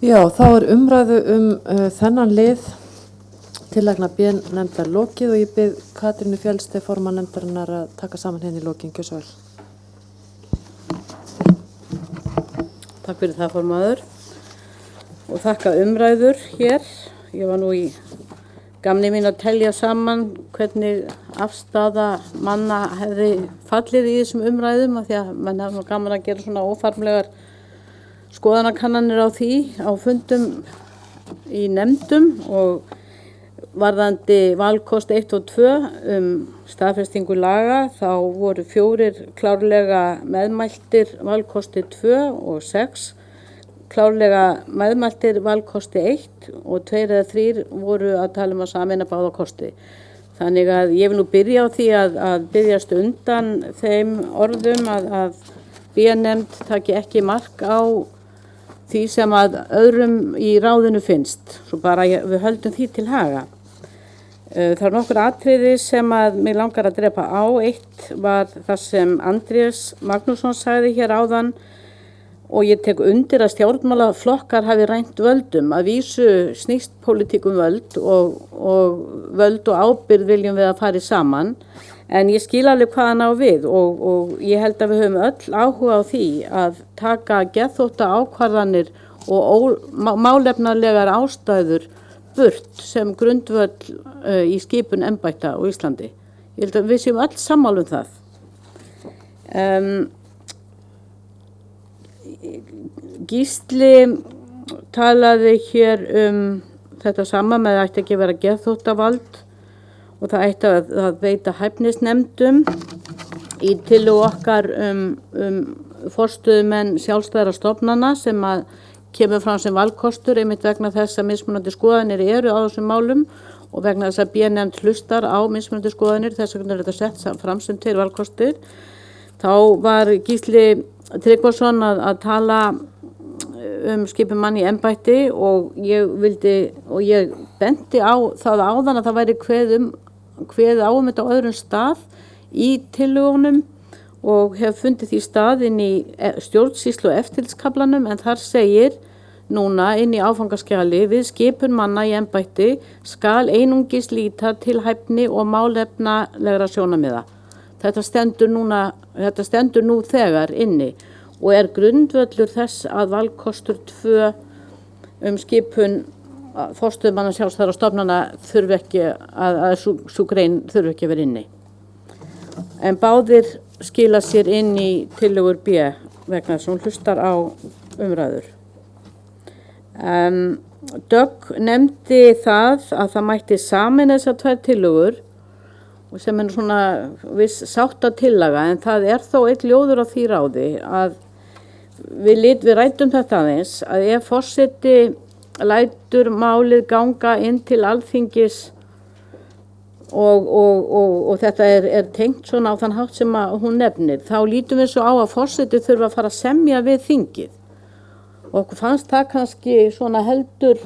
Já, þá umræðu þennan lið tillagna B-nefndar lokið og ég bið Katrínu Fjellstein formann nefndarinnar að taka saman henni í lokin. Gjörðu svo vel. Takk fyrir það, formaður, og þakka umræður hér. Ég var nú í gamni mín að telja saman hvernig afstaða manna hefði fallið í þessum umræðum, af því að mann er gaman að gera svona óformlegar skoðanakannanir á því á fundum í nefndum. Og varðandi valkost 1 og 2 staðfestingu laga, þá voru 4 klárlega meðmæltir valkosti 2 og 6 klárlega meðmæltir valkosti 1 og 2 eða 3 voru að tala að sameina báða kosti. Þannig að ég vil nú byrja á því að byrjast undan þeim orðum að B-nefnd taki ekki mark á því sem að öðrum í ráðinu finnst, svo bara við höldum því til haga. Það nokkur atriði sem að mig langar að drepa á. Eitt var það sem Andrés Magnússon sagði hér áðan, og ég tek undir að stjórnmálaflokkar hafi rænt völdum. Að vísu snýst pólitík völd og völd og ábyrgð viljum við að fari saman, en ég skil alveg hvað hann á við og ég held að við höfum öll áhuga á því að taka geðþótta ákvarðanir og málefnalegar ástæður burt sem grundvöll í skipun embætta á Íslandi. Ég held að við séum öll sammála það. Gísli talaði hér þetta sama með að ætti ekki vera geðþóttavald og það ætti að veita hæfnisnefndum. Í tillögu okkar forstöðumenn sjálfstæðra stofnana sem að kemur fram sem valkostur einmitt vegna þess að mismunandi skoðanir eru á þessum málum og vegna þess að B-nefnd hlustar á mismunandi skoðanir, þess vegna er þetta sett fram sem 2 valkostir. Þá var Gísli Tryggvason að tala skipun mann í embætti og ég benti á það áðan að það væri kveðið á þetta á öðrum stað í tillögunum og hef fundið því stað inn í stjórnsýslu og eftirlitskaflanum, en þar segir núna inn í áfangaskjali: við skipun manna í embætti skal einungis líta til hæfni og málefnalegra sjónarmiða. Þetta stendur nú þegar inni og er grundvöllur þess að valkostur 2 skipun forstöðumanna sjálfstæðra stofnana þurfi ekki að sú grein þurfi ekki að vera inni. En báðir skila sér inn í tillögur B vegna þess að hún hlustar á umræður. Dögg nefndi það að það mætti sameina þessar 2 tillögur og sem er svona viss sáttatillaga, en það er þó einn ljóður á því ráði að við ræddum þetta aðeins, að ef forseti lætur málið ganga inn til Alþingis og þetta er tengt svona á þann hátt sem að hún nefnir, þá lítum við svo á að forseti þurfa að fara að semja við þingið. Og okkur fannst það kannski svona heldur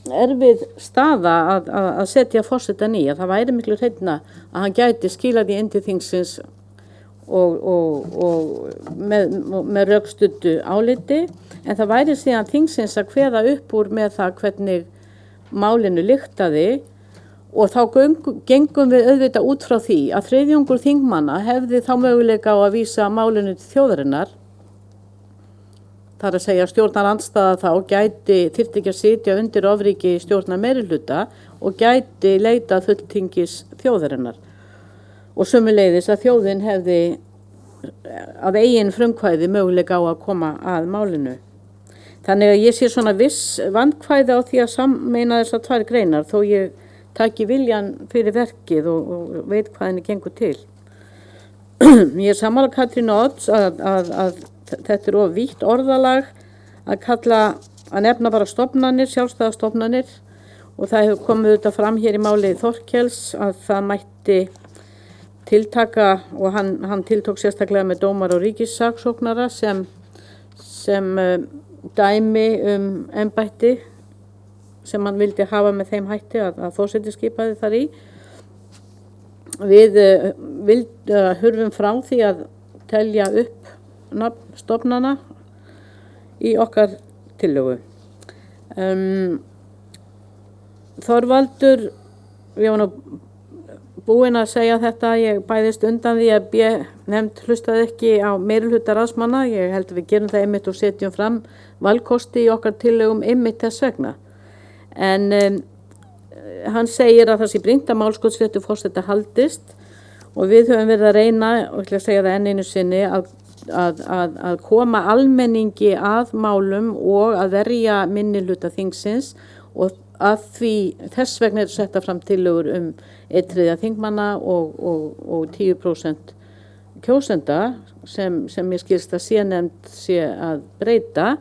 erfið staða að setja forsetann í, að það væri miklu hreinna að hann gæti skilað í inn til þingsins og með rökstuddu áliti, en það væri síðan þingsins að kveða upp úr með það hvernig málinu lyktaði. Og þá gengum við auðvitað út frá því að 3/4 þingmanna hefði þá möguleika á að vísa málinu til þjóðarinnar. Það er að segja stjórnarandstaða þá þyrfti ekki að sitja undir ofríki stjórnar meirihluta og gæti leita fulltingis þjóðarinnar. Og sömuleiðis að þjóðin hefði að eigin frumkvæði möguleika á að koma að málinu. Þannig að ég sé svona viss vandkvæði á því að sameina þessar 2 greinar, þó ég taki viljan fyrir verkið og veit hvað henni gengur til. Ég er sammála Katrínu Odds að þetta er of vítt orðalag að nefna bara stofnanir, sjálfstæða stofnanir, og það hefur komið þetta fram hér í máli Þorkels að það mætti tiltaka, og hann tiltók sérstaklega með dómara og ríkissaksóknara sem dæmi embætti sem hann vildi hafa með þeim hætti að forseti skipaði þar í. Við hurfum frá því að telja upp nafn stofnana í okkar tillögu. Þorvaldur, ég var nú búin að segja þetta, ég bæðist undan því að nefnd hlustaði ekki á meirihluta ráðsmanna. Ég held að við gerum það einmitt og setjum fram valkosti í okkar tillögum einmitt þess vegna. En hann segir að það sé brýnt að málskotsréttur forseta haldist og við höfum verið að reyna, og ég ætla að segja það enn einu sinni, að koma almenningi að málum og að verja minnihluta þingsins, og að því þess vegna eru setta fram tillögur 1/3 þingmanna og 10% kjósenda sem ég skilst að nefnd sé að breyta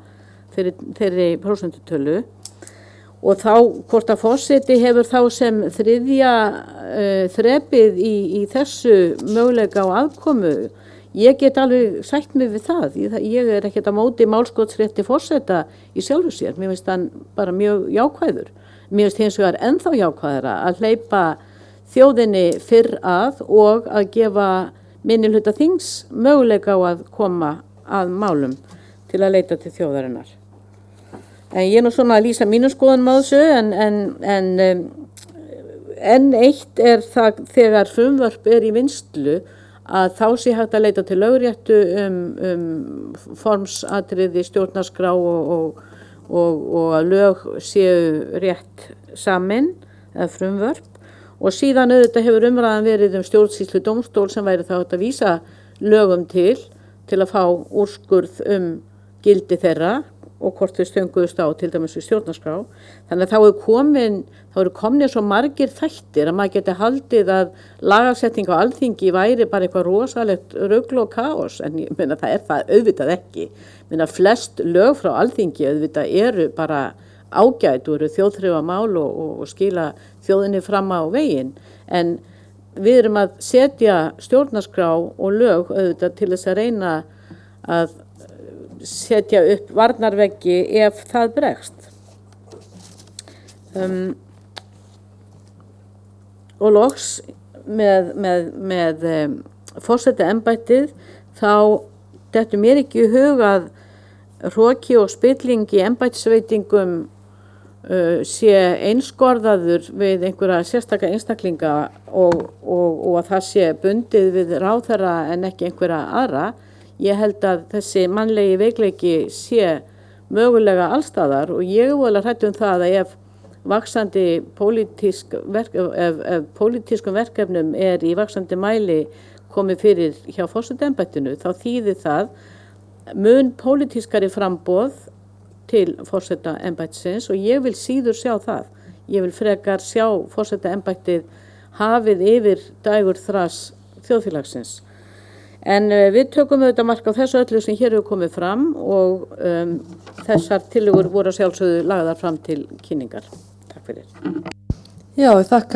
þeirri prósentutölu. Og þá hvort að forseti hefur þá sem þriðja þrepið í þessu möguleika á aðkomu, ég get alveg sætt mig við það. Ég er ekkert á móti málskotsrétti forseta í sjálfu sér. Mér finnst hann bara mjög jákvæður. Mér finnst hins vegar ennþá jákvæðara að hleypa þjóðinni fyrr að og að gefa minnihluta þings möguleika á að koma að málum til að leita til þjóðarinnar. En ég er nú svona að lýsa mínu skoðunum á þessu, en eitt er það þegar frumvörp er í vinnslu að þá sé hægt að leita til lögréttu formsatriði stjórnarskrá og að lög séu rétt samin eða frumvörp, og síðan auðvitað hefur umræðan verið stjórnsýslu dómstól sem væri þá hægt að vísa lögum til að fá úrskurð gildi þeirra og hvort þau stönguðust á til dæmis við stjórnarskrá. Þannig að þá eru komnir svo margir þættir að maður geti haldið að lagasetning á Alþingi væri bara eitthvað rosalegt rugl og kaos, en ég meina það er það auðvitað ekki. Ég meina flest lög frá Alþingi auðvitað eru bara ágæt og eru þjóðþrifamál og skila þjóðinni fram á veginn, en við erum að setja stjórnarskrá og lög auðvitað til þess að reyna að setja upp varnarveggi ef það bregst. Og loks með forsetaembættið þá dettur mér ekki í hug að hroki og spilling í embættisveitingum sé einskorðaður við einhverja sérstaka einstaklinga og að það sé bundið við ráðherra en ekki einhverja aðra. Ég held að þessi mannlegi veikleiki sé mögulega allstaðar, og ég er voðalega hrædd það að ef vaxandi pólitískum verkefnum er í vaxandi mæli komið fyrir hjá forsetaembættinu, þá þýðir það mun pólitískari framboð til forsetaembættisins, og ég vil síður sjá það. Ég vil frekar sjá forsetaembættið hafið yfir dægur þras þjóðfélagsins. En við tökum auðvitað mark á þessu öllu sem hér hefur komið fram, og þessar tillögur voru að sjálfsögðu lagðar fram til kynningar. Takk fyrir. Já, þakka